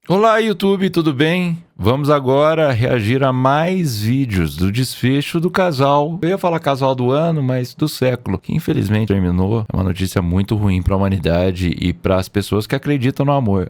Olá, YouTube, tudo bem? Vamos agora reagir a mais vídeos do desfecho do casal. Eu ia falar casal do ano, mas do século, que infelizmente terminou. É uma notícia muito ruim para a humanidade e para as pessoas que acreditam no amor.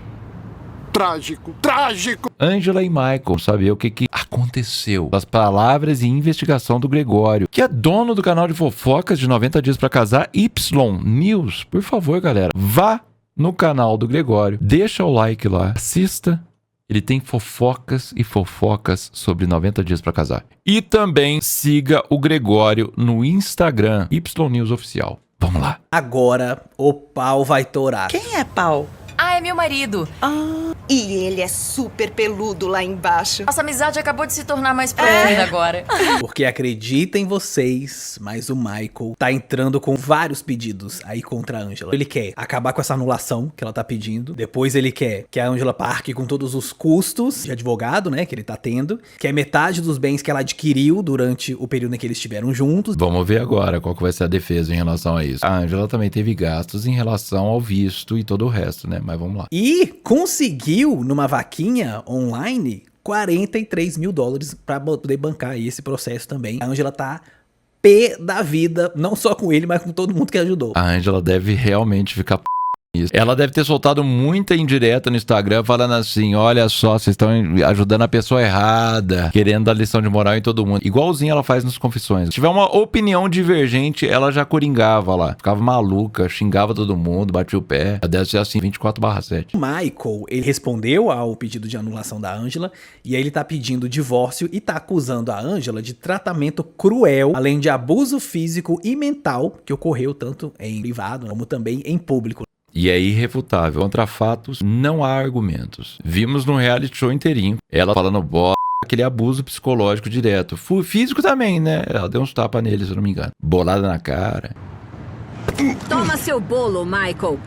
Trágico, trágico! Angela e Michael, saber o que aconteceu. As palavras e investigação do Gregório, que é dono do canal de fofocas de 90 dias para casar, Y News. Por favor, galera, vá no canal do Gregório, deixa o like lá, assista. Ele tem fofocas e fofocas sobre 90 dias para casar. E também siga o Gregório no Instagram, Y News Oficial. Vamos lá. Agora o pau vai torar. Quem é pau? Ah, é meu marido. E ele é super peludo lá embaixo. Nossa amizade acabou de se tornar mais profunda agora. Porque acreditem vocês, mas o Michael tá entrando com vários pedidos aí contra a Angela. Ele quer acabar com essa anulação que ela tá pedindo. Depois ele quer que a Angela parque com todos os custos de advogado, né, que ele tá tendo. Quer metade dos bens que ela adquiriu durante o período em que eles estiveram juntos. Vamos ver agora qual que vai ser a defesa em relação a isso. A Angela também teve gastos em relação ao visto e todo o resto, né? Mas vamos lá. E conseguiu, numa vaquinha online, 43 mil dólares pra poder bancar aí esse processo também. A Angela tá pé da vida, não só com ele, mas com todo mundo que ajudou. A Angela deve realmente ficar isso. Ela deve ter soltado muita indireta no Instagram falando assim, olha só, vocês estão ajudando a pessoa errada, querendo dar lição de moral em todo mundo. Igualzinho ela faz nos confissões. Se tiver uma opinião divergente, ela já coringava lá. Ficava maluca, xingava todo mundo, batia o pé. Ela deve ser assim 24/7. O Michael, ele respondeu ao pedido de anulação da Angela, e aí ele tá pedindo divórcio e tá acusando a Angela de tratamento cruel, além de abuso físico e mental, que ocorreu tanto em privado como também em público. E é irrefutável. Contra fatos, não há argumentos. Vimos no reality show inteirinho, ela falando aquele abuso psicológico direto. Físico também, né? Ela deu uns tapas nele, se eu não me engano. Bolada na cara. Toma seu bolo, Michael.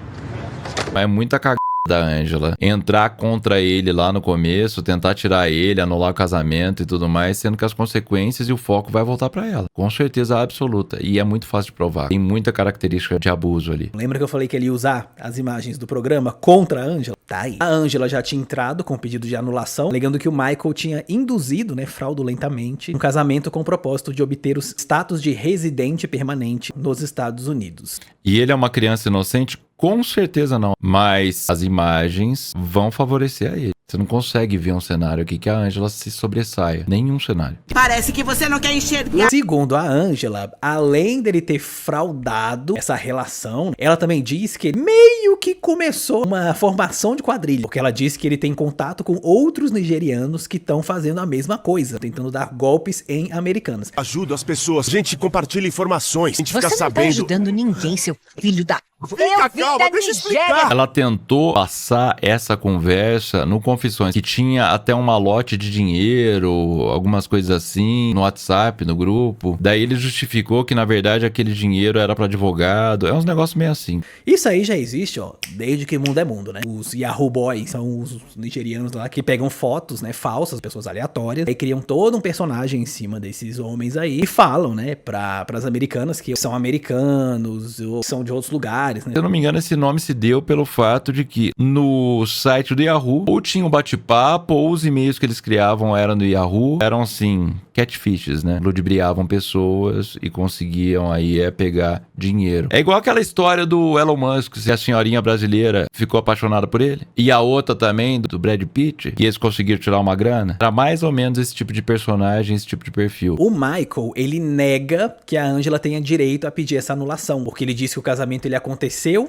Mas é muita cagada da Angela. Entrar contra ele lá no começo, tentar tirar ele, anular o casamento e tudo mais, sendo que as consequências e o foco vai voltar pra ela. Com certeza absoluta. E é muito fácil de provar. Tem muita característica de abuso ali. Lembra que eu falei que ele ia usar as imagens do programa contra a Angela? Tá aí. A Angela já tinha entrado com pedido de anulação, alegando que o Michael tinha induzido, né, fraudulentamente, um casamento com o propósito de obter o status de residente permanente nos Estados Unidos. E ele é uma criança inocente? Com certeza não. Mas as imagens vão favorecer a ele. Você não consegue ver um cenário aqui que a Angela se sobressaia. Nenhum cenário. Parece que você não quer enxergar. Segundo a Angela, além dele ter fraudado essa relação, ela também diz que ele meio que começou uma formação de quadrilha. Porque ela diz que ele tem contato com outros nigerianos que estão fazendo a mesma coisa, tentando dar golpes em americanas. Ajuda as pessoas, a gente compartilha informações, a gente Você fica não tá sabendo. ajudando ninguém, seu filho da... Fica calma, deixa eu explicar. Ela tentou passar essa conversa no Confissões, que tinha até um malote de dinheiro, algumas coisas assim, no WhatsApp, no grupo. Daí ele justificou que, na verdade, aquele dinheiro era para advogado. É uns negócios meio assim. Isso aí já existe, ó, desde que mundo é mundo, né? Os Yahoo Boys são os nigerianos lá que pegam fotos, né, falsas, pessoas aleatórias, e criam todo um personagem em cima desses homens aí e falam, né, pras americanas que são americanos ou são de outros lugares. Se eu não me engano, esse nome se deu pelo fato de que no site do Yahoo, ou tinha um bate-papo, ou os e-mails que eles criavam eram do Yahoo, eram assim, catfishes, né? Ludibriavam pessoas e conseguiam aí pegar dinheiro. É igual aquela história do Elon Musk, se a senhorinha brasileira ficou apaixonada por ele, e a outra também, do Brad Pitt, que eles conseguiram tirar uma grana. Era mais ou menos esse tipo de personagem, esse tipo de perfil. O Michael, ele nega que a Angela tenha direito a pedir essa anulação, porque ele disse que o casamento ele aconteceu,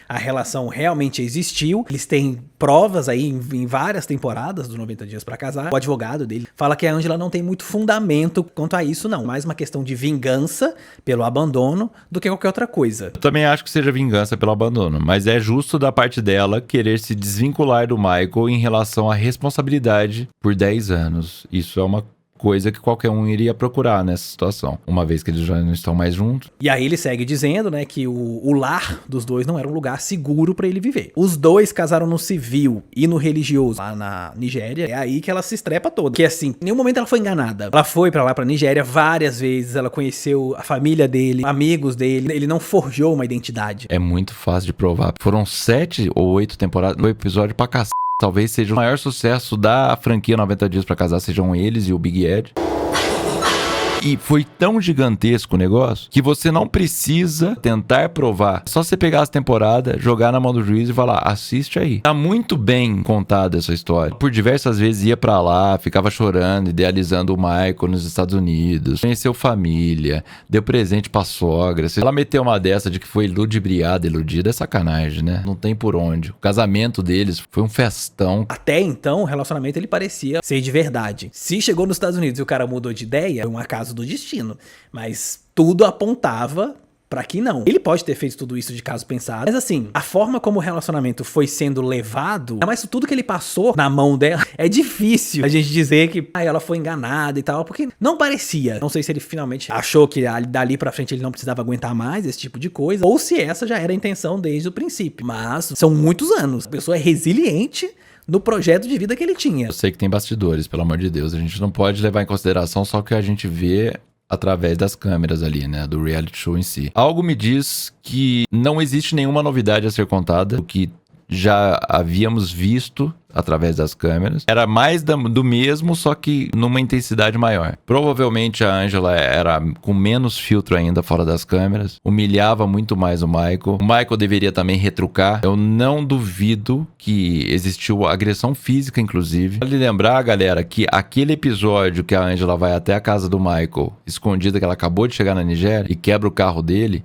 a relação realmente existiu, eles têm provas aí em várias temporadas do 90 Dias pra Casar. O advogado dele fala que a Angela não tem muito fundamento quanto a isso, não. Mais uma questão de vingança pelo abandono do que qualquer outra coisa. Eu também acho que seja vingança pelo abandono, mas é justo da parte dela querer se desvincular do Michael em relação à responsabilidade por 10 anos. Isso é uma coisa que qualquer um iria procurar nessa situação, uma vez que eles já não estão mais juntos. E aí ele segue dizendo, né, que o lar dos dois não era um lugar seguro pra ele viver. Os dois casaram no civil e no religioso lá na Nigéria. É aí que ela se estrepa toda. Que assim, em nenhum momento ela foi enganada. Ela foi pra lá, pra Nigéria, várias vezes. Ela conheceu a família dele, amigos dele. Ele não forjou uma identidade. É muito fácil de provar. Foram 7 ou 8 temporadas, no episódio pra cacete. Talvez seja o maior sucesso da franquia 90 Dias pra Casar, sejam eles e o Big Ed. E foi tão gigantesco o negócio que você não precisa tentar provar. É só você pegar as temporadas, jogar na mão do juiz e falar, assiste aí. Tá muito bem contada essa história. Por diversas vezes ia pra lá, ficava chorando, idealizando o Michael nos Estados Unidos. Conheceu família, deu presente pra sogra. Se ela meteu uma dessa de que foi ludibriada, iludida, é sacanagem, né? Não tem por onde. O casamento deles foi um festão. Até então, o relacionamento ele parecia ser de verdade. Se chegou nos Estados Unidos e o cara mudou de ideia, foi um acaso do destino. Mas tudo apontava pra que não. Ele pode ter feito tudo isso de caso pensado. Mas assim, a forma como o relacionamento foi sendo levado, mas tudo que ele passou na mão dela, é difícil a gente dizer que ela foi enganada e tal, porque não parecia. Não sei se ele finalmente achou que dali pra frente ele não precisava aguentar mais esse tipo de coisa, ou se essa já era a intenção desde o princípio. Mas são muitos anos. A pessoa é resiliente no projeto de vida que ele tinha. Eu sei que tem bastidores, pelo amor de Deus. A gente não pode levar em consideração só o que a gente vê através das câmeras ali, né, do reality show em si. Algo me diz que não existe nenhuma novidade a ser contada, o que já havíamos visto através das câmeras. Era mais do mesmo, só que numa intensidade maior. Provavelmente a Angela era com menos filtro ainda fora das câmeras, humilhava muito mais o Michael. O Michael deveria também retrucar. Eu não duvido que existiu agressão física, inclusive. Vale lembrar, galera, que aquele episódio que a Angela vai até a casa do Michael, escondida, que ela acabou de chegar na Nigéria, e quebra o carro dele.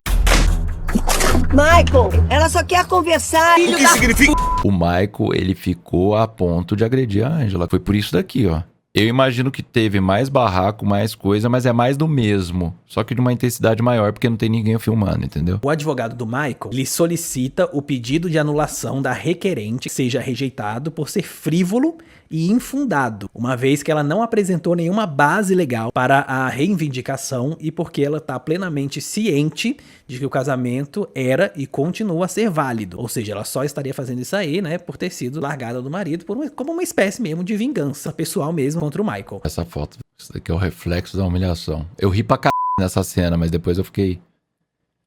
Michael, ela só quer conversar. O que significa? O Michael, ele ficou a ponto de agredir a Angela. Foi por isso daqui, ó. Eu imagino que teve mais barraco, mais coisa, mas é mais do mesmo. Só que de uma intensidade maior, porque não tem ninguém filmando, entendeu? O advogado do Michael, ele solicita o pedido de anulação da requerente seja rejeitado por ser frívolo e infundado, uma vez que ela não apresentou nenhuma base legal para a reivindicação e porque ela está plenamente ciente de que o casamento era e continua a ser válido. Ou seja, ela só estaria fazendo isso aí, né, por ter sido largada do marido como uma espécie mesmo de vingança pessoal mesmo contra o Michael. Essa foto, isso daqui é o reflexo da humilhação. Eu ri pra nessa cena, mas depois eu fiquei...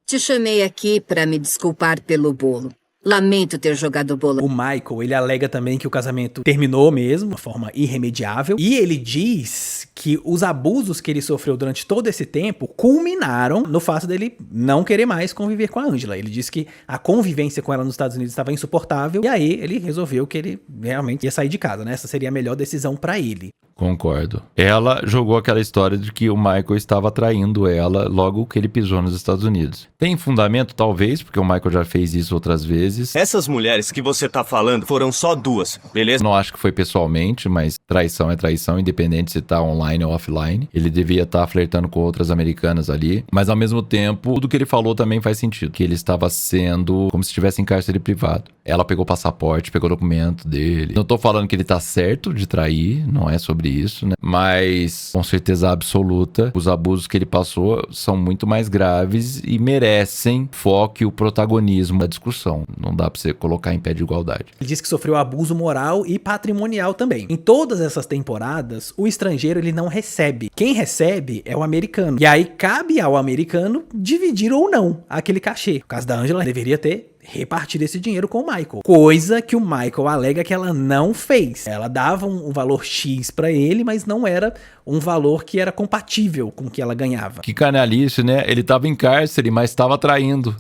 Te chamei aqui pra me desculpar pelo bolo. Lamento ter jogado o bolo. O Michael, ele alega também que o casamento terminou mesmo, de forma irremediável, e ele diz que os abusos que ele sofreu durante todo esse tempo culminaram no fato dele não querer mais conviver com a Angela. Ele disse que a convivência com ela nos Estados Unidos estava insuportável, e aí ele resolveu que ele realmente ia sair de casa, né? Essa seria a melhor decisão pra ele. Concordo. Ela jogou aquela história de que o Michael estava traindo ela logo que ele pisou nos Estados Unidos. Tem fundamento? Talvez, porque o Michael já fez isso outras vezes. Essas mulheres que você tá falando foram só 2, beleza? Não acho que foi pessoalmente, mas traição é traição, independente se tá online ou offline. Ele devia estar flertando com outras americanas ali, mas ao mesmo tempo, tudo que ele falou também faz sentido, que ele estava sendo como se estivesse em cárcere privado. Ela pegou o passaporte, pegou o documento dele. Não tô falando que ele tá certo de trair, não é sobre isso, né? Mas, com certeza absoluta, os abusos que ele passou são muito mais graves e merecem foco e o protagonismo da discussão. Não dá pra você colocar em pé de igualdade. Ele diz que sofreu abuso moral e patrimonial também. Em todas essas temporadas, o estrangeiro ele não recebe. Quem recebe é o americano. E aí cabe ao americano dividir ou não aquele cachê. No caso da Angela, deveria ter repartir esse dinheiro com o Michael. Coisa que o Michael alega que ela não fez. Ela dava um valor X pra ele, mas não era um valor que era compatível com o que ela ganhava. Que canalice, né? Ele tava em cárcere, mas tava traindo.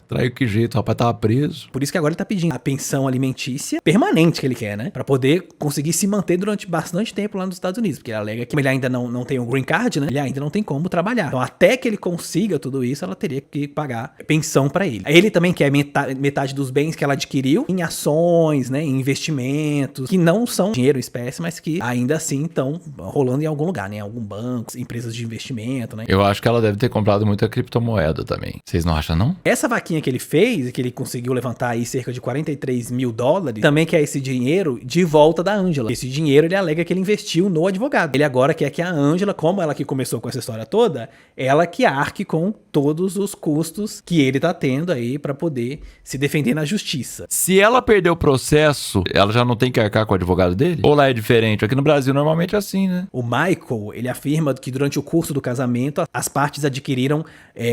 Traiu que jeito, o rapaz tava preso. Por isso que agora ele tá pedindo a pensão alimentícia permanente que ele quer, né? Pra poder conseguir se manter durante bastante tempo lá nos Estados Unidos. Porque ele alega que ele ainda não tem o green card, né? Ele ainda não tem como trabalhar. Então até que ele consiga tudo isso, ela teria que pagar pensão pra ele. Ele também quer metade dos bens que ela adquiriu em ações, né? Em investimentos, que não são dinheiro em espécie, mas que ainda assim estão rolando em algum lugar, né? Em algum banco, empresas de investimento, né? Eu acho que ela deve ter comprado muita criptomoeda também. Vocês não acham, não? Essa vaquinha que ele fez, que ele conseguiu levantar aí cerca de $43 mil, também quer esse dinheiro de volta da Angela. Esse dinheiro ele alega que ele investiu no advogado. Ele agora quer que a Angela, como ela que começou com essa história toda, ela que arque com todos os custos que ele tá tendo aí pra poder se defender na justiça. Se ela perder o processo, ela já não tem que arcar com o advogado dele? Ou lá é diferente? Aqui no Brasil normalmente é assim, né? O Michael, ele afirma que durante o curso do casamento, as partes adquiriram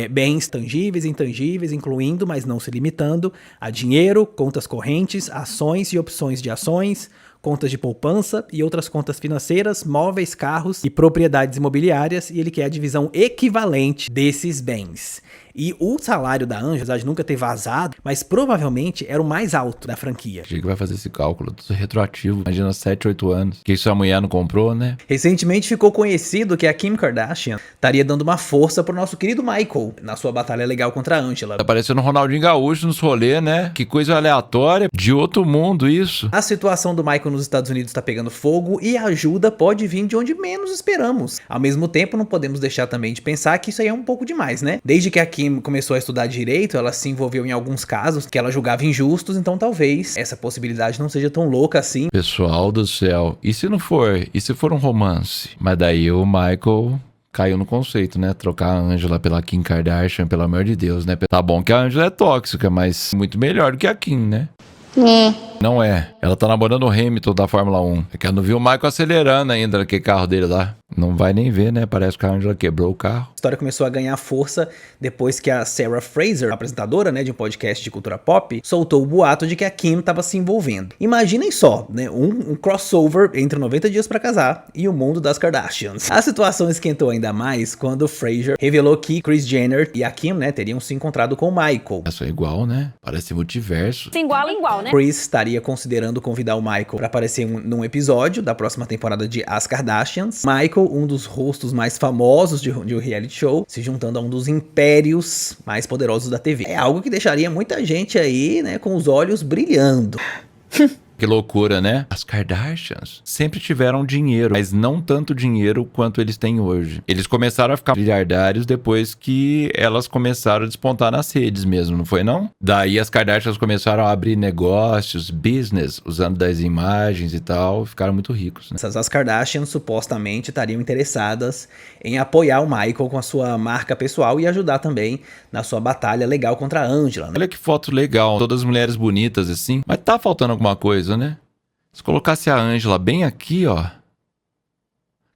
bens tangíveis e intangíveis, incluindo incluindo, mas não se limitando, a dinheiro, contas correntes, ações e opções de ações, contas de poupança e outras contas financeiras, móveis, carros e propriedades imobiliárias, e ele quer a divisão equivalente desses bens. E o salário da Angela, apesar de nunca ter vazado, mas provavelmente era o mais alto da franquia. Achei que vai fazer esse cálculo tudo retroativo. Imagina 7, 8 anos. Que sua mulher não comprou, né? Recentemente ficou conhecido que a Kim Kardashian estaria dando uma força pro nosso querido Michael na sua batalha legal contra a Angela. Tá parecendo o Ronaldinho Gaúcho nos rolês, né? Que coisa aleatória. De outro mundo isso. A situação do Michael nos Estados Unidos está pegando fogo e a ajuda pode vir de onde menos esperamos. Ao mesmo tempo, não podemos deixar também de pensar que isso aí é um pouco demais, né? Desde que a Kim começou a estudar direito, ela se envolveu em alguns casos que ela julgava injustos, então talvez essa possibilidade não seja tão louca assim. Pessoal do céu, e se não for? E se for um romance? Mas daí o Michael caiu no conceito, né? Trocar a Angela pela Kim Kardashian, pelo amor de Deus, né? Tá bom que a Angela é tóxica, mas muito melhor do que a Kim, né? Não é. Ela tá namorando o Hamilton da Fórmula 1. É que ela não viu o Michael acelerando ainda naquele carro dele lá. Não vai nem ver, né? Parece que a Angela quebrou o carro. A história começou a ganhar força depois que a Sarah Fraser, apresentadora, né, de um podcast de cultura pop, soltou o boato de que a Kim estava se envolvendo. Imaginem só, né, um crossover entre 90 Dias pra Casar e o mundo das Kardashians. A situação esquentou ainda mais quando Fraser revelou que Kris Jenner e a Kim, né, teriam se encontrado com o Michael. Isso é igual, né? Parece multiverso. Igual, né? Kris estaria considerando convidar o Michael para aparecer num episódio da próxima temporada de As Kardashians. Michael, um dos rostos mais famosos de um reality show, se juntando a um dos impérios mais poderosos da TV. É algo que deixaria muita gente aí, né, com os olhos brilhando. Que loucura, né? As Kardashians sempre tiveram dinheiro, mas não tanto dinheiro quanto eles têm hoje. Eles começaram a ficar miliardários depois que elas começaram a despontar nas redes mesmo, não foi não? Daí as Kardashians começaram a abrir negócios, business, usando das imagens e tal, ficaram muito ricos, né? As Kardashians supostamente estariam interessadas em apoiar o Michael com a sua marca pessoal e ajudar também na sua batalha legal contra a Angela, né? Olha que foto legal, todas as mulheres bonitas assim, mas tá faltando alguma coisa, né? Se colocasse a Angela bem aqui, ó.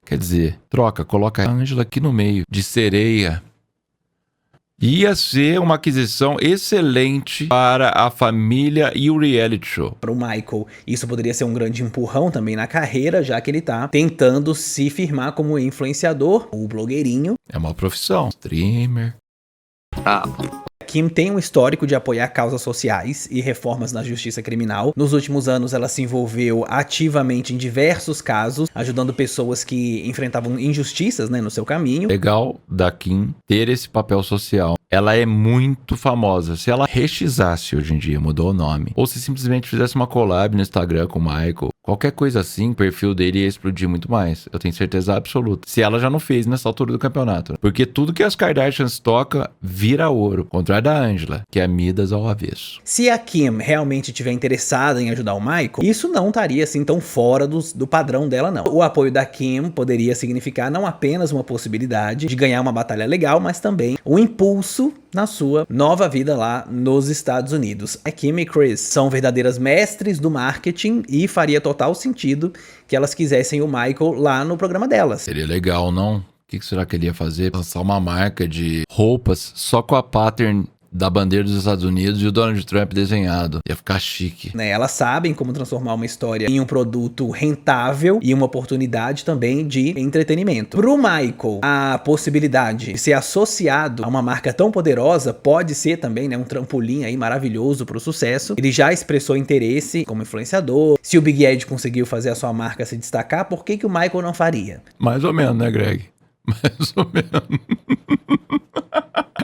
Quer dizer, coloca a Angela aqui no meio, de sereia. Ia ser uma aquisição excelente para a família e o reality show. Para o Michael, isso poderia ser um grande empurrão também na carreira, já que ele tá tentando se firmar como influenciador ou blogueirinho. É uma profissão, streamer. Kim tem um histórico de apoiar causas sociais e reformas na justiça criminal. Nos últimos anos, ela se envolveu ativamente em diversos casos, ajudando pessoas que enfrentavam injustiças, né, no seu caminho. Legal da Kim ter esse papel social. Ela é muito famosa. Se ela rexizasse hoje em dia, mudou o nome, ou se simplesmente fizesse uma collab no Instagram com o Michael, qualquer coisa assim, o perfil dele ia explodir muito mais. Eu tenho certeza absoluta. Se ela já não fez nessa altura do campeonato. Porque tudo que as Kardashians toca vira ouro. Ao contrário da Angela, que é Midas ao avesso. Se a Kim realmente estiver interessada em ajudar o Michael, isso não estaria assim tão fora do padrão dela, não. O apoio da Kim poderia significar não apenas uma possibilidade de ganhar uma batalha legal, mas também um impulso na sua nova vida lá nos Estados Unidos. A Kim e Kris são verdadeiras mestres do marketing e faria total sentido que elas quisessem o Michael lá no programa delas. Seria legal, não? O que será que ele ia fazer? Lançar uma marca de roupas só com a pattern da bandeira dos Estados Unidos e o Donald Trump desenhado. Ia ficar chique. Né, elas sabem como transformar uma história em um produto rentável e uma oportunidade também de entretenimento. Pro Michael, a possibilidade de ser associado a uma marca tão poderosa pode ser também, né, um trampolim aí maravilhoso pro sucesso. Ele já expressou interesse como influenciador. Se o Big Ed conseguiu fazer a sua marca se destacar, por que o Michael não faria? Mais ou menos, né, Greg? Mais ou menos.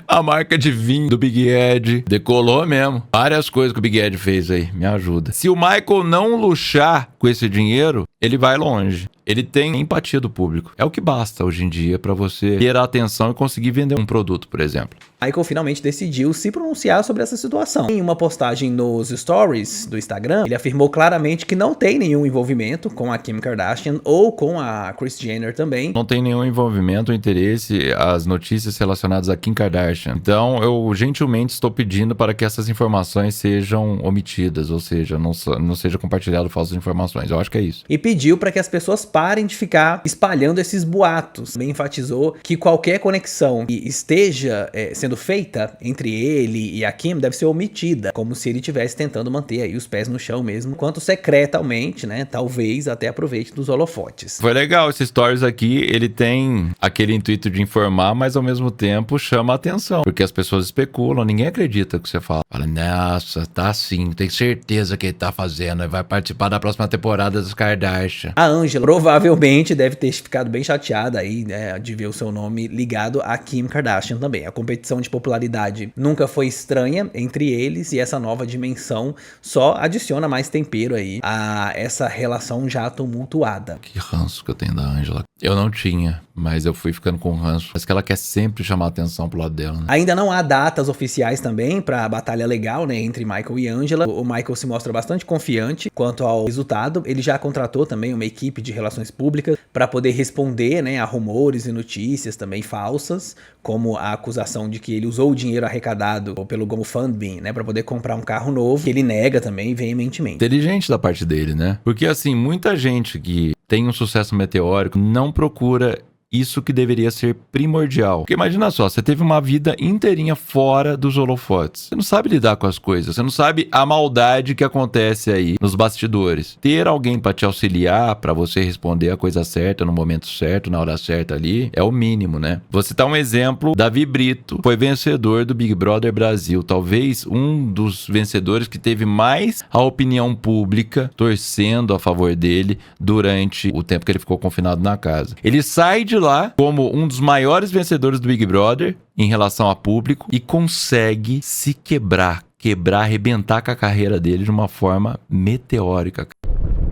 A marca de vinho do Big Ed decolou mesmo. Várias coisas que o Big Ed fez aí. Me ajuda. Se o Michael não luxar com esse dinheiro, ele vai longe. Ele tem empatia do público. É o que basta hoje em dia para você ter a atenção e conseguir vender um produto, por exemplo. Michael finalmente decidiu se pronunciar sobre essa situação. Em uma postagem nos stories do Instagram, ele afirmou claramente que não tem nenhum envolvimento com a Kim Kardashian ou com a Kris Jenner também. Não tem nenhum envolvimento ou interesse as notícias relacionadas a Kim Kardashian Kardashian. Então, eu gentilmente estou pedindo para que essas informações sejam omitidas, ou seja, não seja compartilhado falsas informações. Eu acho que é isso. E pediu para que as pessoas parem de ficar espalhando esses boatos. Também enfatizou que qualquer conexão que esteja sendo feita entre ele e a Kim deve ser omitida, como se ele estivesse tentando manter aí os pés no chão mesmo, enquanto secretamente, né, talvez até aproveite dos holofotes. Foi legal esse stories aqui, ele tem aquele intuito de informar, mas ao mesmo tempo chama a atenção, porque as pessoas especulam, ninguém acredita que você fala. Fala, nossa, tá assim, tem certeza que ele tá fazendo, vai participar da próxima temporada das Kardashian. A Angela provavelmente deve ter ficado bem chateada aí, né, de ver o seu nome ligado a Kim Kardashian também. A competição de popularidade nunca foi estranha entre eles e essa nova dimensão só adiciona mais tempero aí a essa relação já tumultuada. Que ranço que eu tenho da Angela. Eu não tinha, mas eu fui ficando com ranço. Mas que ela quer sempre chamar a atenção pro lado dela, né? Ainda não há datas oficiais também pra batalha legal, né, entre Michael e Angela. O Michael se mostra bastante confiante quanto ao resultado. Ele já contratou também uma equipe de relações públicas para poder responder, né, a rumores e notícias também falsas, como a acusação de que ele usou o dinheiro arrecadado pelo GoFundMe, né, para poder comprar um carro novo, que ele nega também veementemente. Inteligente da parte dele, né? Porque assim, muita gente que tem um sucesso meteórico não procura isso que deveria ser primordial. Porque imagina só, você teve uma vida inteirinha fora dos holofotes. Você não sabe lidar com as coisas, você não sabe a maldade que acontece aí nos bastidores. Ter alguém pra te auxiliar, pra você responder a coisa certa no momento certo, na hora certa ali, é o mínimo, né? Vou citar um exemplo, Davi Brito foi vencedor do Big Brother Brasil, talvez um dos vencedores que teve mais a opinião pública torcendo a favor dele durante o tempo que ele ficou confinado na casa. Ele sai de lá como um dos maiores vencedores do Big Brother em relação a público e consegue se quebrar, arrebentar com a carreira dele de uma forma meteórica.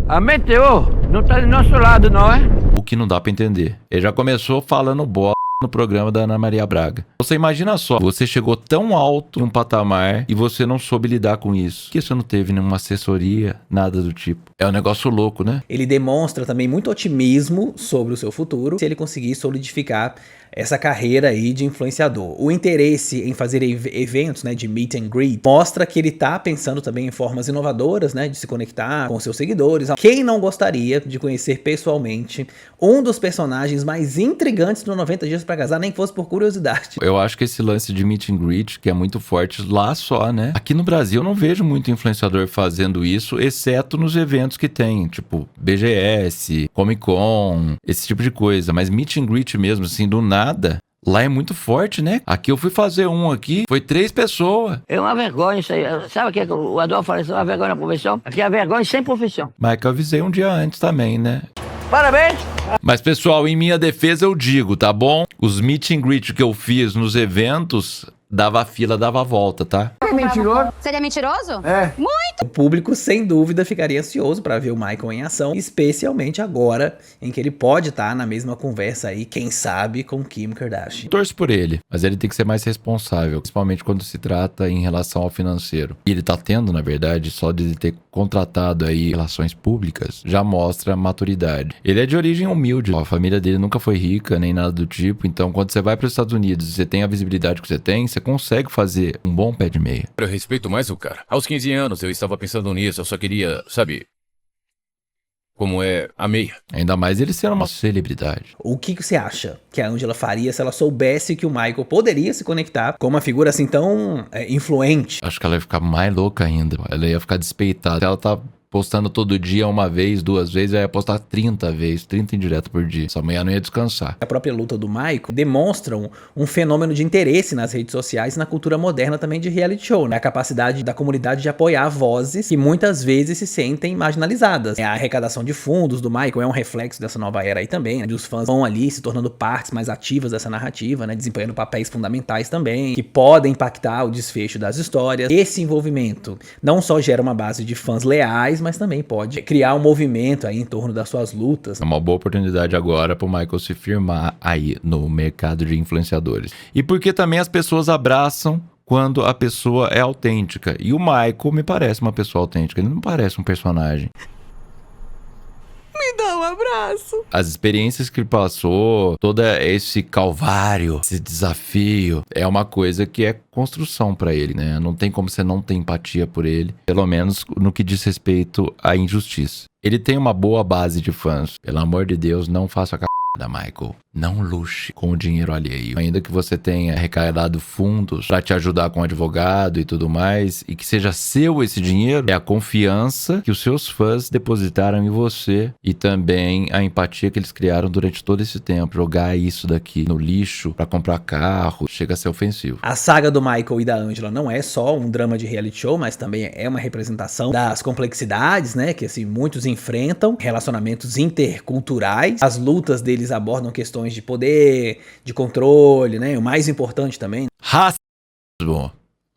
A meteor não tá do nosso lado, não é? O que não dá pra entender. Ele já começou falando bola no programa da Ana Maria Braga. Você imagina só, você chegou tão alto em um patamar e você não soube lidar com isso. Por que você não teve nenhuma assessoria, nada do tipo? É um negócio louco, né? Ele demonstra também muito otimismo sobre o seu futuro se ele conseguir solidificar essa carreira aí de influenciador. O interesse em fazer eventos, né, de meet and greet, mostra que ele tá pensando também em formas inovadoras, né, de se conectar com seus seguidores. Quem não gostaria de conhecer pessoalmente um dos personagens mais intrigantes do 90 Dias pra Casar, nem que fosse por curiosidade? Eu acho que esse lance de meet and greet, que é muito forte lá só, né? Aqui no Brasil eu não vejo muito influenciador fazendo isso, exceto nos eventos que tem, tipo BGS, Comic Con, esse tipo de coisa. Mas meet and greet mesmo, assim, do nada, lá é muito forte, né? Aqui eu fui fazer um aqui, foi 3 pessoas. É uma vergonha isso aí. Sabe o que o Adolfo falou? Isso é uma vergonha na profissão? Aqui é vergonha sem profissão. Mas que eu avisei um dia antes também, né? Parabéns! Mas, pessoal, em minha defesa eu digo, tá bom? Os meet and greet que eu fiz nos eventos, dava fila, dava volta, tá? É mentiroso? Seria mentiroso? É. O público, sem dúvida, ficaria ansioso para ver o Michael em ação, especialmente agora em que ele pode estar na mesma conversa aí, quem sabe, com Kim Kardashian. Torço por ele, mas ele tem que ser mais responsável, principalmente quando se trata em relação ao financeiro. E ele tá tendo, na verdade, só de ter contratado aí relações públicas, já mostra maturidade. Ele é de origem humilde, a família dele nunca foi rica, nem nada do tipo, então quando você vai para os Estados Unidos e você tem a visibilidade que você tem, você consegue fazer um bom pé de meia. Eu respeito mais o cara. Aos 15 anos eu estava pensando nisso, eu só queria, sabe, como é a meia. Ainda mais ele sendo uma celebridade. O que você acha que a Angela faria se ela soubesse que o Michael poderia se conectar com uma figura assim tão influente? Acho que ela ia ficar mais louca ainda. Ela ia ficar despeitada. Ela tá postando todo dia, uma vez, 2 vezes, aí ia postar 30 vezes, 30 indireto por dia. Essa manhã não ia descansar. A própria luta do Michael demonstram um fenômeno de interesse nas redes sociais e na cultura moderna também de reality show, né? A capacidade da comunidade de apoiar vozes que muitas vezes se sentem marginalizadas. A arrecadação de fundos do Michael é um reflexo dessa nova era aí também, né? Os fãs vão ali se tornando partes mais ativas dessa narrativa, né? Desempenhando papéis fundamentais também, que podem impactar o desfecho das histórias. Esse envolvimento não só gera uma base de fãs leais, mas também pode criar um movimento aí em torno das suas lutas. É uma boa oportunidade agora pro Michael se firmar aí no mercado de influenciadores. E porque também as pessoas abraçam quando a pessoa é autêntica. E o Michael me parece uma pessoa autêntica, ele não parece um personagem. Me dá um abraço. As experiências que ele passou, todo esse calvário, esse desafio, é uma coisa que é construção pra ele, né? Não tem como você não ter empatia por ele, pelo menos no que diz respeito à injustiça. Ele tem uma boa base de fãs. Pelo amor de Deus, não faça a da Michael. Não luxe com o dinheiro alheio. Ainda que você tenha arrecadado fundos pra te ajudar com o advogado e tudo mais, e que seja seu esse dinheiro, é a confiança que os seus fãs depositaram em você e também a empatia que eles criaram durante todo esse tempo. Jogar isso daqui no lixo pra comprar carro chega a ser ofensivo. A saga do Michael e da Angela não é só um drama de reality show, mas também é uma representação das complexidades, né, que assim muitos enfrentam, relacionamentos interculturais, as lutas deles abordam questões de poder, de controle, né? O mais importante também. Racismo.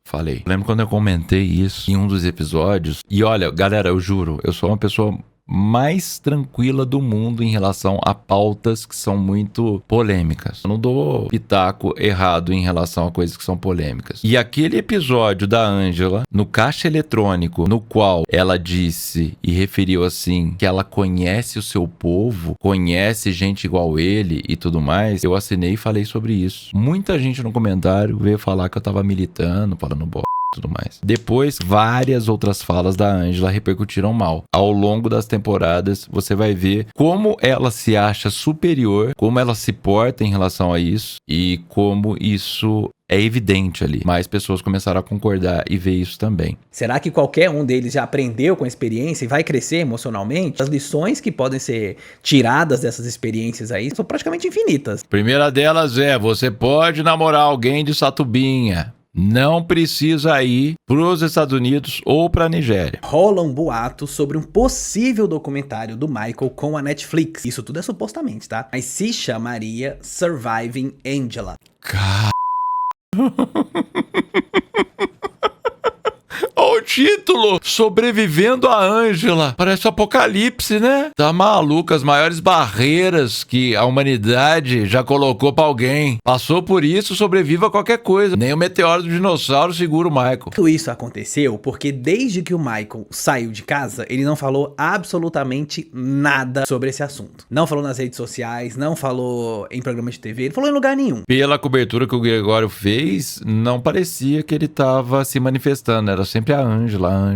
Falei. Lembro quando eu comentei isso em um dos episódios. E olha, galera, eu juro, eu sou uma pessoa mais tranquila do mundo em relação a pautas que são muito polêmicas. Eu não dou pitaco errado em relação a coisas que são polêmicas. E aquele episódio da Angela, no caixa eletrônico, no qual ela disse e referiu assim, que ela conhece o seu povo, conhece gente igual ele e tudo mais, eu assinei e falei sobre isso. Muita gente no comentário veio falar que eu tava militando, falando tudo mais. Depois, várias outras falas da Angela repercutiram mal. Ao longo das temporadas, você vai ver como ela se acha superior, como ela se porta em relação a isso e como isso é evidente ali. Mais pessoas começaram a concordar e ver isso também. Será que qualquer um deles já aprendeu com a experiência e vai crescer emocionalmente? As lições que podem ser tiradas dessas experiências aí são praticamente infinitas. Primeira delas é, você pode namorar alguém de Satubinha. Não precisa ir pros Estados Unidos ou pra Nigéria. Rolam boatos sobre um possível documentário do Michael com a Netflix. Isso tudo é supostamente, tá? Mas se chamaria Surviving Angela. Olha o título! Sobrevivendo a Angela. Parece um apocalipse, né? Tá maluco, as maiores barreiras que a humanidade já colocou pra alguém. Passou por isso, sobreviva a qualquer coisa. Nem o meteoro do dinossauro segura o Michael. Tudo isso aconteceu porque desde que o Michael saiu de casa, ele não falou absolutamente nada sobre esse assunto. Não falou nas redes sociais, não falou em programa de TV, ele falou em lugar nenhum. Pela cobertura que o Gregório fez, não parecia que ele tava se manifestando. Era sempre a Angela.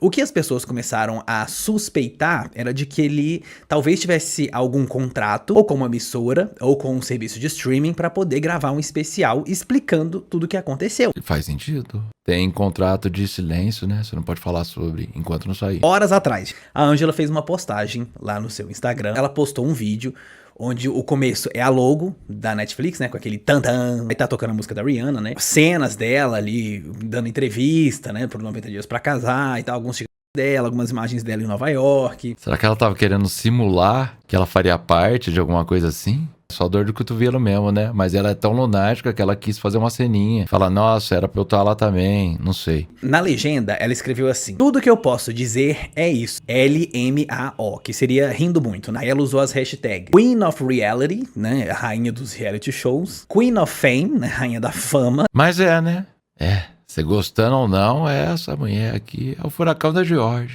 O que as pessoas começaram a suspeitar era de que ele talvez tivesse algum contrato, ou com uma emissora, ou com um serviço de streaming, para poder gravar um especial explicando tudo o que aconteceu. Faz sentido. Tem contrato de silêncio, né? Você não pode falar sobre enquanto não sair. Horas atrás, a Angela fez uma postagem lá no seu Instagram. Ela postou um vídeo onde o começo é a logo da Netflix, né, com aquele tan-tan, aí tá tocando a música da Rihanna, né, cenas dela ali, dando entrevista, né, por 90 dias pra casar e tal, alguns dela, algumas imagens dela em Nova York. Será que ela tava querendo simular que ela faria parte de alguma coisa assim? Só dor de cotovelo mesmo, né? Mas ela é tão lunática que ela quis fazer uma ceninha. Fala, nossa, era pra eu estar lá também. Não sei. Na legenda, ela escreveu assim: tudo que eu posso dizer é isso. LMAO, que seria rindo muito, né? Ela usou as hashtags Queen of Reality, né? A rainha dos reality shows. Queen of Fame, né? Rainha da fama. Mas é, né? É. Você gostando ou não, essa mulher aqui é o furacão da Georgia.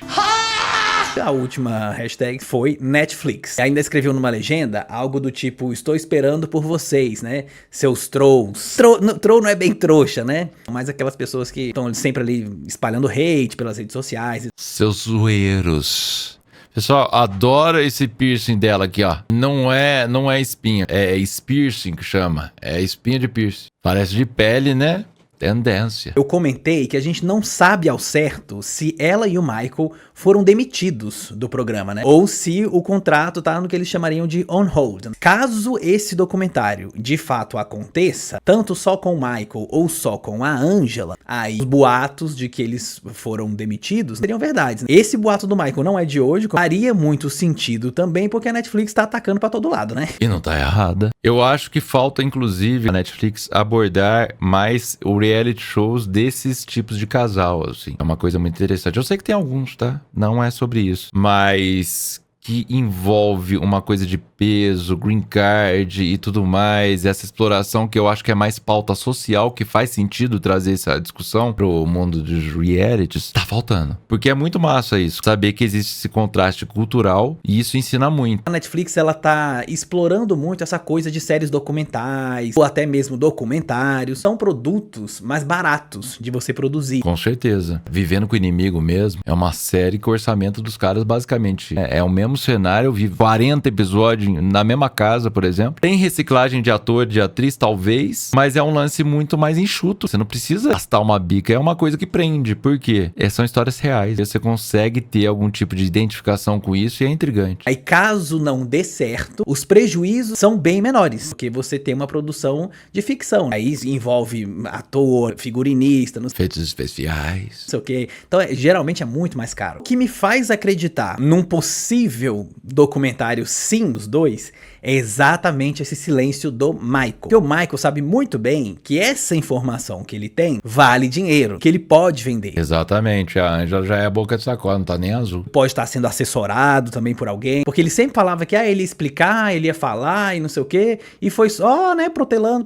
A última hashtag foi Netflix. Ainda escreveu numa legenda algo do tipo, estou esperando por vocês, né? Seus trolls. Troll não é bem trouxa, né? Mas aquelas pessoas que estão sempre ali espalhando hate pelas redes sociais. Seus zoeiros. Pessoal, adoro esse piercing dela aqui, ó. Não é espinha, é piercing que chama. É espinha de piercing. Parece de pele, né? Tendência. Eu comentei que a gente não sabe ao certo se ela e o Michael foram demitidos do programa, né? Ou se o contrato tá no que eles chamariam de on hold. Caso esse documentário de fato aconteça, tanto só com o Michael ou só com a Angela, aí os boatos de que eles foram demitidos seriam verdades. Esse boato do Michael não é de hoje, faria muito sentido também porque a Netflix tá atacando pra todo lado, né? E não tá errada. Eu acho que falta, inclusive, a Netflix abordar mais o reality shows desses tipos de casal, assim. É uma coisa muito interessante. Eu sei que tem alguns, tá? Não é sobre isso. Mas que envolve uma coisa de peso, green card e tudo mais, essa exploração que eu acho que é mais pauta social, que faz sentido trazer essa discussão pro mundo dos realities, tá faltando. Porque é muito massa isso, saber que existe esse contraste cultural e isso ensina muito. A Netflix, ela tá explorando muito essa coisa de séries documentais, ou até mesmo documentários. São produtos mais baratos de você produzir. Com certeza. Vivendo com o Inimigo mesmo, é uma série que o orçamento dos caras basicamente é o mesmo cenário, vive 40 episódios na mesma casa, por exemplo. Tem reciclagem de ator, de atriz, talvez, mas é um lance muito mais enxuto. Você não precisa gastar uma bica, é uma coisa que prende. Por quê? São histórias reais. Você consegue ter algum tipo de identificação com isso e é intrigante. Aí, caso não dê certo, os prejuízos são bem menores, porque você tem uma produção de ficção. Aí envolve ator, figurinista, não Efeitos especiais. sei o que. Então, geralmente é muito mais caro. O que me faz acreditar num possível documentário sim dos dois é exatamente esse silêncio do Michael. Porque o Michael sabe muito bem que essa informação que ele tem vale dinheiro, que ele pode vender. Exatamente, a Ângela já é a boca de sacola, não tá nem azul. Pode estar sendo assessorado também por alguém, porque ele sempre falava que ele ia explicar, ele ia falar e não sei o que, e foi só, né, protelando,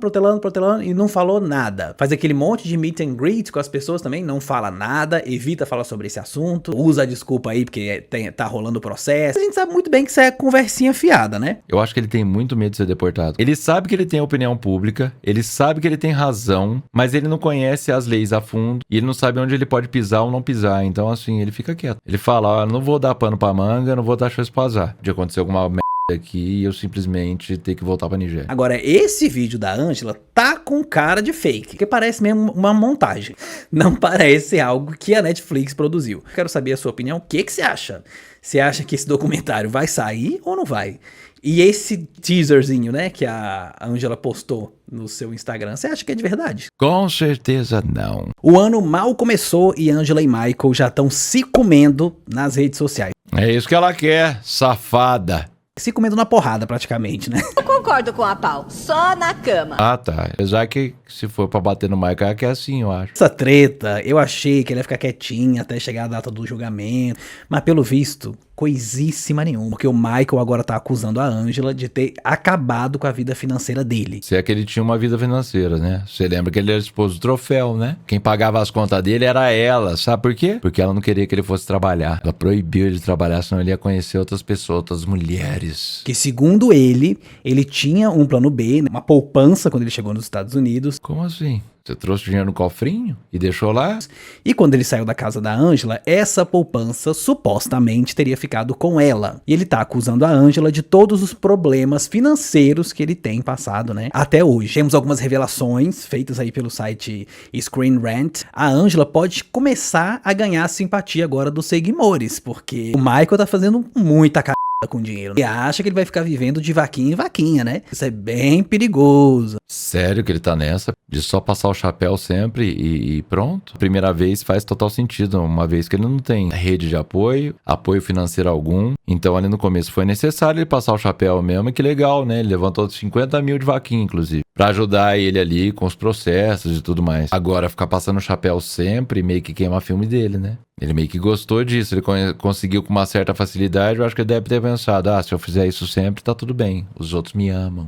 e não falou nada. Faz aquele monte de meet and greet com as pessoas também, não fala nada, evita falar sobre esse assunto, usa a desculpa aí porque tá rolando o processo. A gente sabe muito bem que isso é conversinha fiada, né? Eu acho que ele tem muito medo de ser deportado. Ele sabe que ele tem opinião pública, ele sabe que ele tem razão, mas ele não conhece as leis a fundo e ele não sabe onde ele pode pisar ou não pisar. Então, assim, ele fica quieto. Ele fala, ó, não vou dar pano pra manga, não vou dar chance pra azar. De acontecer alguma merda aqui e eu simplesmente ter que voltar pra Nigéria. Agora, esse vídeo da Ângela tá com cara de fake, que parece mesmo uma montagem. Não parece algo que a Netflix produziu. Quero saber a sua opinião. O que você acha? Você acha que esse documentário vai sair ou não vai? E esse teaserzinho, né, que a Ângela postou no seu Instagram, você acha que é de verdade? Com certeza não. O ano mal começou e Ângela e Michael já estão se comendo nas redes sociais. É isso que ela quer, safada. Se comendo na porrada, praticamente, né? Eu concordo com a Pau. Só na cama. Ah, tá. Apesar que se for pra bater no Michael, é que é assim, eu acho. Essa treta, eu achei que ele ia ficar quietinho até chegar a data do julgamento, mas pelo visto, coisíssima nenhuma, porque o Michael agora tá acusando a Ângela de ter acabado com a vida financeira dele. Se é que ele tinha uma vida financeira, né? Você lembra que ele era esposo do troféu, né? Quem pagava as contas dele era ela, sabe por quê? Porque ela não queria que ele fosse trabalhar. Ela proibiu ele de trabalhar, senão ele ia conhecer outras pessoas, outras mulheres. Que segundo ele tinha um plano B, uma poupança quando ele chegou nos Estados Unidos. Como assim? Você trouxe o dinheiro no cofrinho e deixou lá? E quando ele saiu da casa da Ângela, essa poupança supostamente teria ficado com ela. E ele tá acusando a Ângela de todos os problemas financeiros que ele tem passado, né? Até hoje. Temos algumas revelações feitas aí pelo site Screen Rant. A Ângela pode começar a ganhar a simpatia agora dos seguidores, porque o Michael tá fazendo muita cara com dinheiro. E acha que ele vai ficar vivendo de vaquinha em vaquinha, né? Isso é bem perigoso. Sério que ele tá nessa? De só passar o chapéu sempre e pronto? Primeira vez faz total sentido, uma vez que ele não tem rede de apoio financeiro algum. Então ali no começo foi necessário ele passar o chapéu mesmo, e que legal, né? Ele levantou 50 mil de vaquinha, inclusive, pra ajudar ele ali com os processos e tudo mais. Agora ficar passando o chapéu sempre meio que queima filme dele, né? Ele meio que gostou disso, ele conseguiu com uma certa facilidade. Eu acho que ele deve ter pensado, se eu fizer isso sempre, tá tudo bem, os outros me amam.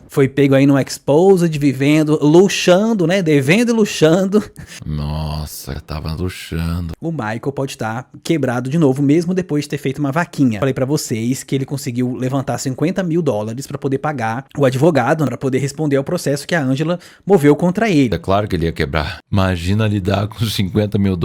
Foi pego aí no Exposed, vivendo, luxando, né? Devendo e luxando. Nossa, tava luxando. O Michael pode estar quebrado de novo, mesmo depois de ter feito uma vaquinha. Falei pra vocês que ele conseguiu levantar $50 mil pra poder pagar o advogado, pra poder responder ao processo que a Ângela moveu contra ele. É claro que ele ia quebrar. Imagina lidar com $50 mil,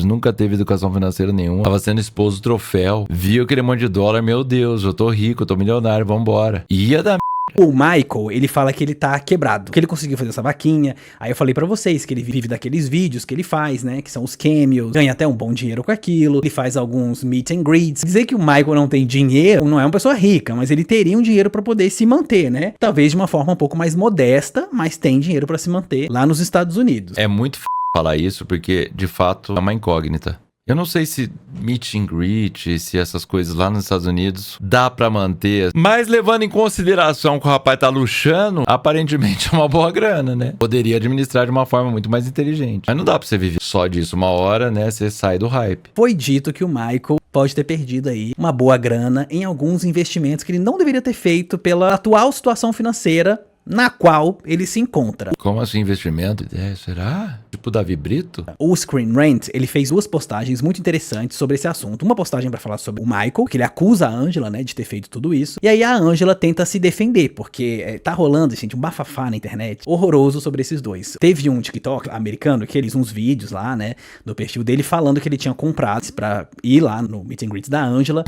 nunca teve educação financeira nenhuma. Tava sendo esposo do troféu. Viu aquele monte de dólar, meu Deus, eu tô rico, eu tô milionário, vambora. Ia dar O Michael, ele fala que ele tá quebrado, que ele conseguiu fazer essa vaquinha. Aí eu falei pra vocês que ele vive daqueles vídeos que ele faz, né, que são os cameos, ganha até um bom dinheiro com aquilo, ele faz alguns meet and greets. Dizer que o Michael não tem dinheiro, não é uma pessoa rica, mas ele teria um dinheiro pra poder se manter, né? Talvez de uma forma um pouco mais modesta, mas tem dinheiro pra se manter lá nos Estados Unidos. É muito falar isso porque, de fato, é uma incógnita. Eu não sei se meet and greet, se essas coisas lá nos Estados Unidos dá pra manter. Mas levando em consideração que o rapaz tá luxando, aparentemente é uma boa grana, né? Poderia administrar de uma forma muito mais inteligente. Mas não dá pra você viver só disso. Uma hora, né, você sai do hype. Foi dito que o Michael pode ter perdido aí uma boa grana em alguns investimentos que ele não deveria ter feito pela atual situação financeira na qual ele se encontra. Como assim investimento? Será? Tipo Davi Brito? O Screen Rant, ele fez duas postagens muito interessantes sobre esse assunto. Uma postagem pra falar sobre o Michael, que ele acusa a Angela, né, de ter feito tudo isso. E aí a Angela tenta se defender, porque tá rolando, gente, um bafafá na internet horroroso sobre esses dois. Teve um TikTok americano que fez uns vídeos lá, né, do perfil dele falando que ele tinha comprado pra ir lá no meet and greet da Angela.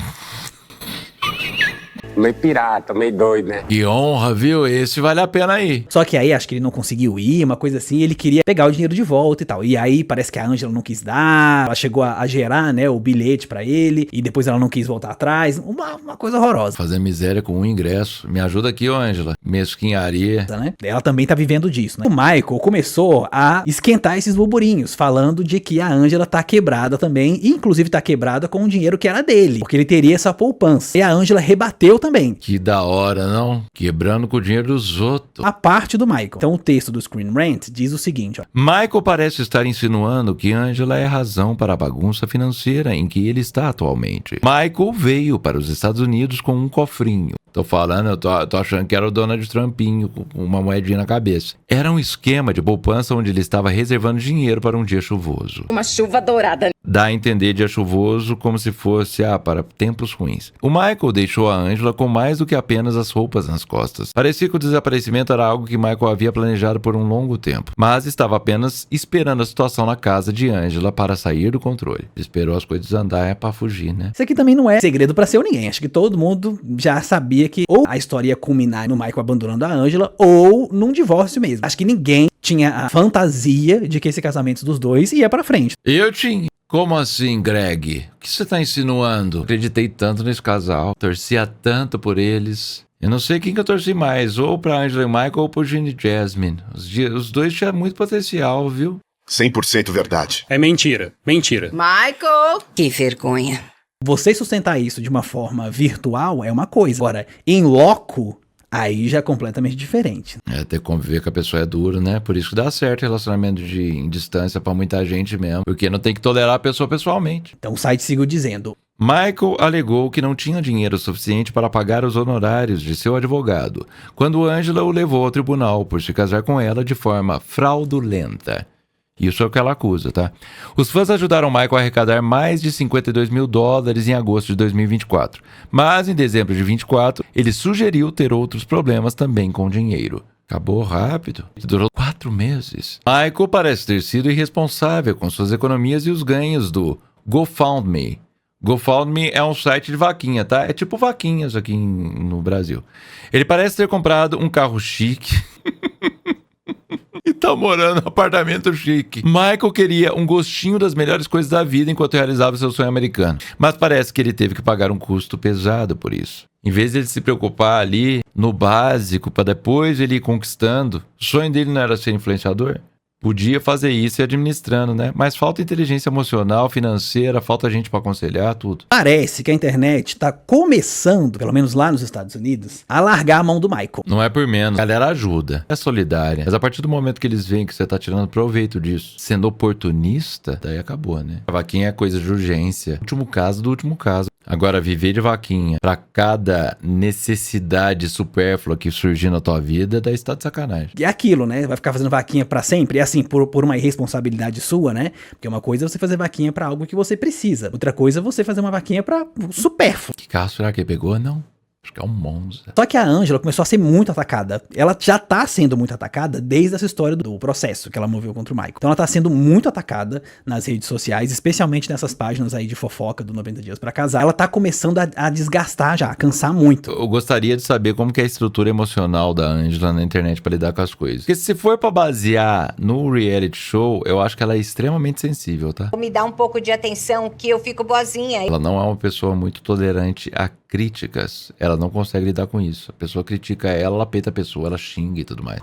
Meio pirata, meio doido, né? Que honra, viu? Esse vale a pena aí. Só que aí acho que ele não conseguiu ir, uma coisa assim, ele queria pegar o dinheiro de volta e tal. E aí parece que a Angela não quis dar, ela chegou a gerar, né, o bilhete pra ele, e depois ela não quis voltar atrás. Uma coisa horrorosa. Fazer miséria com um ingresso. Me ajuda aqui, ô Angela. Mesquinharia. Né? Ela também tá vivendo disso, né? O Michael começou a esquentar esses burburinhos, falando de que a Angela tá quebrada também, e inclusive tá quebrada com o dinheiro que era dele, porque ele teria essa poupança. E a Angela rebateu também. Que da hora, não? Quebrando com o dinheiro dos outros. A parte do Michael. Então o texto do Screen Rant diz o seguinte, ó. Michael parece estar insinuando que Angela é a razão para a bagunça financeira em que ele está atualmente. Michael veio para os Estados Unidos com um cofrinho. Tô falando, eu tô achando que era o Donald Trumpinho com uma moedinha na cabeça. Era um esquema de poupança onde ele estava reservando dinheiro para um dia chuvoso. Uma chuva dourada. Dá a entender dia chuvoso como se fosse, para tempos ruins. O Michael deixou a Angela com mais do que apenas as roupas nas costas. Parecia que o desaparecimento era algo que Michael havia planejado por um longo tempo, mas estava apenas esperando a situação na casa de Angela para sair do controle. Esperou as coisas andarem para fugir, né? Isso aqui também não é segredo pra seu ninguém. Acho que todo mundo já sabia que ou a história ia culminar no Michael abandonando a Angela ou num divórcio mesmo. Acho que ninguém tinha a fantasia de que esse casamento dos dois ia pra frente. Eu tinha. Como assim, Greg? O que você tá insinuando? Acreditei tanto nesse casal, torcia tanto por eles. Eu não sei quem que eu torci mais, ou pra Angela e Michael ou pro Gene e Jasmine. Os dois tinham muito potencial, viu? 100% verdade. É mentira, mentira. Michael! Que vergonha. Você sustentar isso de uma forma virtual é uma coisa. Agora, em loco, aí já é completamente diferente. Ter que conviver com a pessoa é duro, né? Por isso que dá certo relacionamento em distância pra muita gente mesmo. Porque não tem que tolerar a pessoa pessoalmente. Então o site seguiu dizendo: Michael alegou que não tinha dinheiro suficiente para pagar os honorários de seu advogado, quando Angela o levou ao tribunal por se casar com ela de forma fraudulenta. Isso é o que ela acusa, tá? Os fãs ajudaram Michael a arrecadar mais de $52 mil em agosto de 2024. Mas em dezembro de 2024, ele sugeriu ter outros problemas também com dinheiro. Acabou rápido. Durou 4 meses. Michael parece ter sido irresponsável com suas economias e os ganhos do GoFundMe. GoFundMe é um site de vaquinha, tá? É tipo vaquinhas aqui no Brasil. Ele parece ter comprado um carro chique... E tá morando num apartamento chique. Michael queria um gostinho das melhores coisas da vida enquanto realizava seu sonho americano. Mas parece que ele teve que pagar um custo pesado por isso. Em vez de ele se preocupar ali no básico para depois ele ir conquistando, o sonho dele não era ser influenciador? Podia fazer isso e administrando, né? Mas falta inteligência emocional, financeira, falta gente pra aconselhar, tudo. Parece que a internet tá começando, pelo menos lá nos Estados Unidos, a largar a mão do Michael. Não é por menos. A galera ajuda. É solidária. Mas a partir do momento que eles veem que você tá tirando proveito disso, sendo oportunista, daí acabou, né? A vaquinha é coisa de urgência. Último caso do último caso. Agora, viver de vaquinha pra cada necessidade supérflua que surgir na tua vida, daí você tá de sacanagem. E é aquilo, né? Vai ficar fazendo vaquinha pra sempre. E assim, por uma irresponsabilidade sua, né? Porque uma coisa é você fazer vaquinha pra algo que você precisa. Outra coisa é você fazer uma vaquinha pra supérfluo. Que carro será que ele pegou? Não. Acho que é um Monza. Só que a Angela começou a ser muito atacada. Ela já tá sendo muito atacada desde essa história do processo que ela moveu contra o Michael. Então ela tá sendo muito atacada nas redes sociais, especialmente nessas páginas aí de fofoca do 90 Dias pra Casar. Ela tá começando a desgastar já, a cansar muito. Eu gostaria de saber como que é a estrutura emocional da Angela na internet pra lidar com as coisas. Porque se for pra basear no reality show, eu acho que ela é extremamente sensível, tá? Me dá um pouco de atenção que eu fico boazinha. Ela não é uma pessoa muito tolerante a críticas. Ela não consegue lidar com isso. A pessoa critica ela peita a pessoa, ela xinga e tudo mais.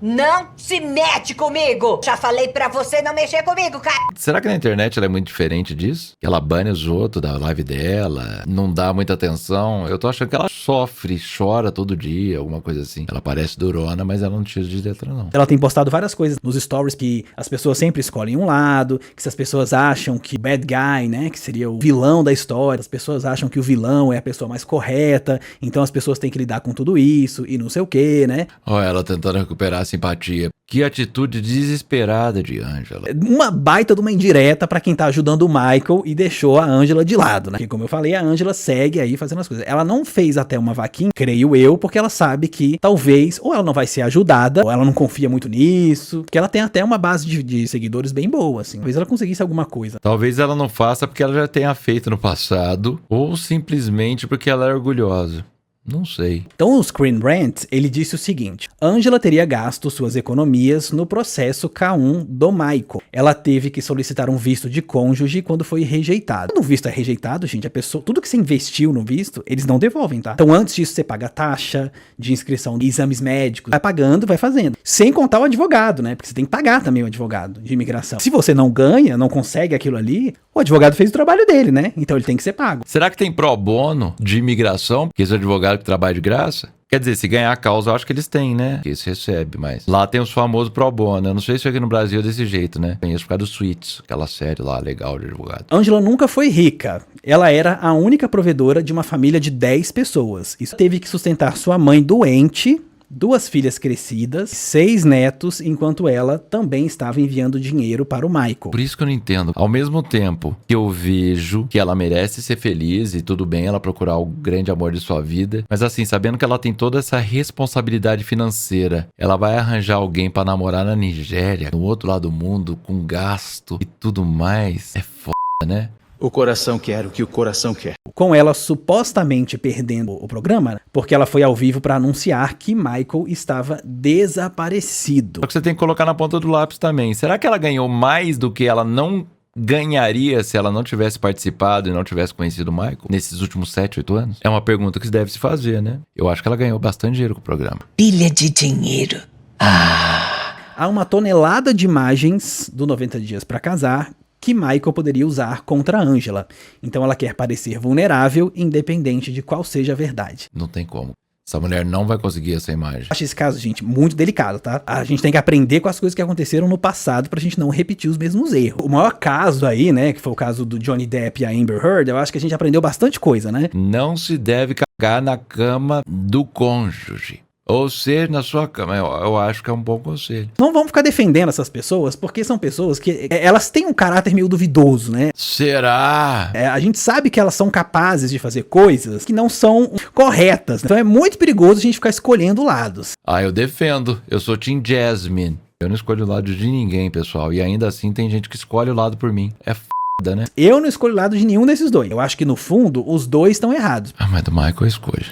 Não se mete comigo! Já falei pra você não mexer comigo, cara! Será que na internet ela é muito diferente disso? Que ela bane os outros da live dela, não dá muita atenção. Eu tô achando que ela sofre, chora todo dia, alguma coisa assim. Ela parece durona, mas ela não tira de letra, não. Ela tem postado várias coisas nos stories que as pessoas sempre escolhem um lado, que se as pessoas acham que o bad guy, né, que seria o vilão da história, as pessoas acham que o vilão é a pessoa mais correta, então as pessoas têm que lidar com tudo isso e não sei o que, né? Olha ela tentando recuperar a simpatia. Que atitude desesperada de Angela. Uma baita de uma indireta pra quem tá ajudando o Michael e deixou a Angela de lado, né? Porque, como eu falei, a Angela segue aí fazendo as coisas. Ela não fez até uma vaquinha, creio eu, porque ela sabe que talvez ou ela não vai ser ajudada, ou ela não confia muito nisso, porque ela tem até uma base de seguidores bem boa, assim. Talvez ela conseguisse alguma coisa. Talvez ela não faça porque ela já tenha feito no passado, ou simplesmente porque ela é orgulhosa. Não sei. Então o Screen Rant, ele disse o seguinte: Angela teria gasto suas economias no processo K1 do Michael. Ela teve que solicitar um visto de cônjuge quando foi rejeitado. Quando o visto é rejeitado, gente, a pessoa, tudo que você investiu no visto, eles não devolvem, tá? Então antes disso você paga a taxa de inscrição de exames médicos, vai pagando, vai fazendo. Sem contar o advogado, né? Porque você tem que pagar também o advogado de imigração. Se você não ganha, não consegue aquilo ali, o advogado fez o trabalho dele, né? Então ele tem que ser pago. Será que tem pro bono de imigração? Porque esse advogado que trabalha de graça? Quer dizer, se ganhar a causa, eu acho que eles têm, né? Que isso recebe, mas lá tem os famosos pro bono. Eu não sei se aqui no Brasil é desse jeito, né? Conheço por causa do Suits, aquela série lá legal de advogado. Angela nunca foi rica. Ela era a única provedora de uma família de 10 pessoas. Isso teve que sustentar sua mãe doente, 2 filhas crescidas, 6 netos, enquanto ela também estava enviando dinheiro para o Michael. Por isso que eu não entendo. Ao mesmo tempo que eu vejo que ela merece ser feliz e tudo bem ela procurar o grande amor de sua vida, mas assim, sabendo que ela tem toda essa responsabilidade financeira, ela vai arranjar alguém para namorar na Nigéria, no outro lado do mundo, com gasto e tudo mais. É foda, né? O coração quer o que o coração quer. Com ela supostamente perdendo o programa, porque ela foi ao vivo para anunciar que Michael estava desaparecido. Só que você tem que colocar na ponta do lápis também. Será que ela ganhou mais do que ela não ganharia se ela não tivesse participado e não tivesse conhecido o Michael nesses últimos 7, 8 anos? É uma pergunta que se deve se fazer, né? Eu acho que ela ganhou bastante dinheiro com o programa. Pilha de dinheiro. Há uma tonelada de imagens do 90 Dias para Casar que Michael poderia usar contra Angela. Então ela quer parecer vulnerável, independente de qual seja a verdade. Não tem como. Essa mulher não vai conseguir essa imagem. Acho esse caso, gente, muito delicado, tá? A gente tem que aprender com as coisas que aconteceram no passado pra gente não repetir os mesmos erros. O maior caso aí, né, que foi o caso do Johnny Depp e a Amber Heard, eu acho que a gente aprendeu bastante coisa, né? Não se deve cagar na cama do cônjuge. Ou ser na sua cama. Eu acho que é um bom conselho. Não vamos ficar defendendo essas pessoas, porque são pessoas que elas têm um caráter meio duvidoso, né? Será? A gente sabe que elas são capazes de fazer coisas que não são corretas. Então é muito perigoso a gente ficar escolhendo lados. Ah, eu defendo. Eu sou Team Jasmine. Eu não escolho o lado de ninguém, pessoal. E ainda assim tem gente que escolhe o lado por mim. É foda, né? Eu não escolho o lado de nenhum desses dois. Eu acho que no fundo os dois estão errados. Ah, mas do Michael eu escolho.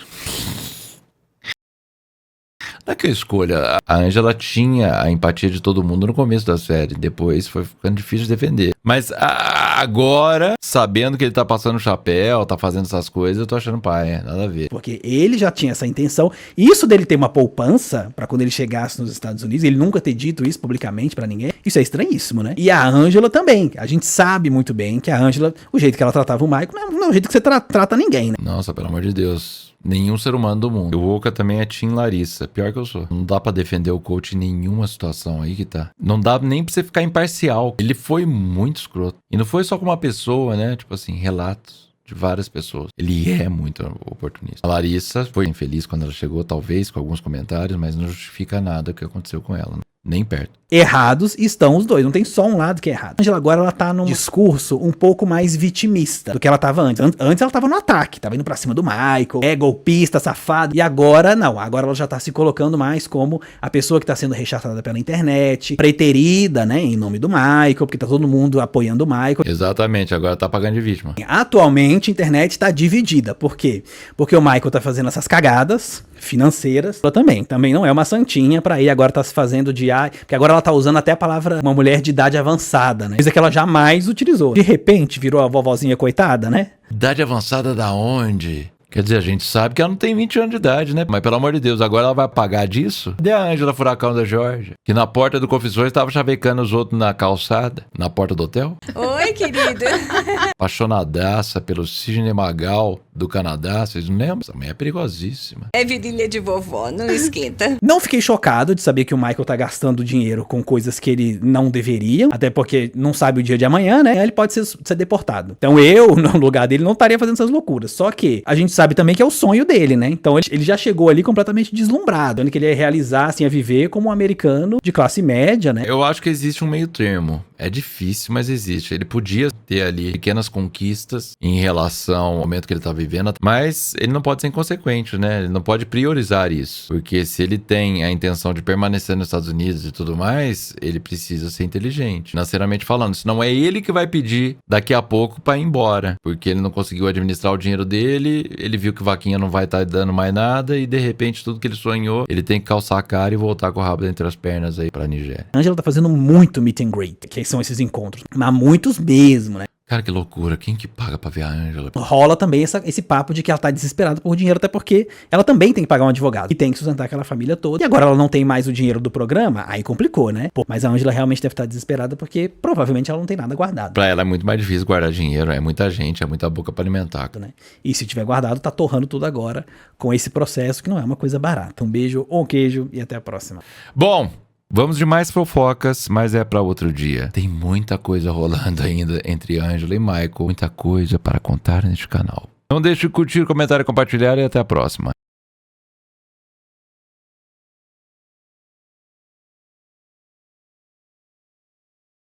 Não é que eu escolha. A Angela tinha a empatia de todo mundo no começo da série. Depois foi ficando difícil de defender. Mas agora, sabendo que ele tá passando o chapéu, tá fazendo essas coisas, eu tô achando pai, nada a ver. Porque ele já tinha essa intenção. Isso dele ter uma poupança pra quando ele chegasse nos Estados Unidos, ele nunca ter dito isso publicamente pra ninguém, isso é estranhíssimo, né? E a Angela também. A gente sabe muito bem que a Angela, o jeito que ela tratava o Michael, não é o jeito que você trata ninguém, né? Nossa, pelo amor de Deus. Nenhum ser humano do mundo. O Oka também é Team Larissa. Pior que eu sou. Não dá pra defender o coach em nenhuma situação aí que tá. Não dá nem pra você ficar imparcial. Ele foi muito escroto. E não foi só com uma pessoa, né? Tipo assim, relatos de várias pessoas. Ele é muito oportunista. A Larissa foi infeliz quando ela chegou, talvez, com alguns comentários, mas não justifica nada o que aconteceu com ela. Nem perto. Errados estão os dois, não tem só um lado que é errado. A Angela agora ela tá num discurso um pouco mais vitimista do que ela tava antes. Antes ela tava no ataque, tava indo pra cima do Michael, golpista, safado. E agora não, agora ela já tá se colocando mais como a pessoa que tá sendo rechaçada pela internet, preterida, né, em nome do Michael, porque tá todo mundo apoiando o Michael. Exatamente, agora tá pagando de vítima. Atualmente a internet tá dividida, por quê? Porque o Michael tá fazendo essas cagadas financeiras, ela também não é uma santinha pra ir, agora tá se fazendo de porque agora ela tá usando até a palavra uma mulher de idade avançada, né? Coisa que ela jamais utilizou. De repente virou a vovozinha coitada, né? Idade avançada da onde? Quer dizer, a gente sabe que ela não tem 20 anos de idade, né? Mas pelo amor de Deus, agora ela vai pagar disso? Cadê a Ângela Furacão da Georgia? Que na porta do Confissões tava chavecando os outros na calçada, na porta do hotel. Oi, querido. Apaixonadaça pelo Sidney Magal do Canadá, vocês não lembram? Essa mulher é perigosíssima. É virilha de vovó, não esquenta. Não fiquei chocado de saber que o Michael tá gastando dinheiro com coisas que ele não deveria, até porque não sabe o dia de amanhã, né? Ele pode ser deportado. Então eu, no lugar dele, não estaria fazendo essas loucuras. Só que a gente sabe também que é o sonho dele, né? Então ele já chegou ali completamente deslumbrado, que ele ia realizar, assim, a viver como um americano de classe média, né? Eu acho que existe um meio termo. É difícil, mas existe. Ele podia ter ali pequenas conquistas em relação ao momento que ele tá vivendo, mas ele não pode ser inconsequente, né? Ele não pode priorizar isso. Porque se ele tem a intenção de permanecer nos Estados Unidos e tudo mais, ele precisa ser inteligente, financeiramente falando. Senão é ele que vai pedir daqui a pouco pra ir embora. Porque ele não conseguiu administrar o dinheiro dele, ele viu que vaquinha não vai estar dando mais nada e de repente tudo que ele sonhou, ele tem que calçar a cara e voltar com o rabo entre as pernas aí pra Nigéria. A Ângela tá fazendo muito meet and greet, que são esses encontros. Mas muitos mesmo, né? Cara, que loucura. Quem que paga pra ver a Ângela? Rola também esse papo de que ela tá desesperada por dinheiro, até porque ela também tem que pagar um advogado e tem que sustentar aquela família toda. E agora ela não tem mais o dinheiro do programa, aí complicou, né? Pô, mas a Ângela realmente deve estar desesperada porque provavelmente ela não tem nada guardado. Pra ela é muito mais difícil guardar dinheiro, é muita gente, é muita boca pra alimentar. Né? E se tiver guardado, tá torrando tudo agora com esse processo que não é uma coisa barata. Um beijo, um queijo e até a próxima. Bom, vamos de mais fofocas, mas é pra outro dia. Tem muita coisa rolando ainda entre Ângela e Michael. Muita coisa para contar neste canal. Não deixe de curtir, comentar e compartilhar e até a próxima.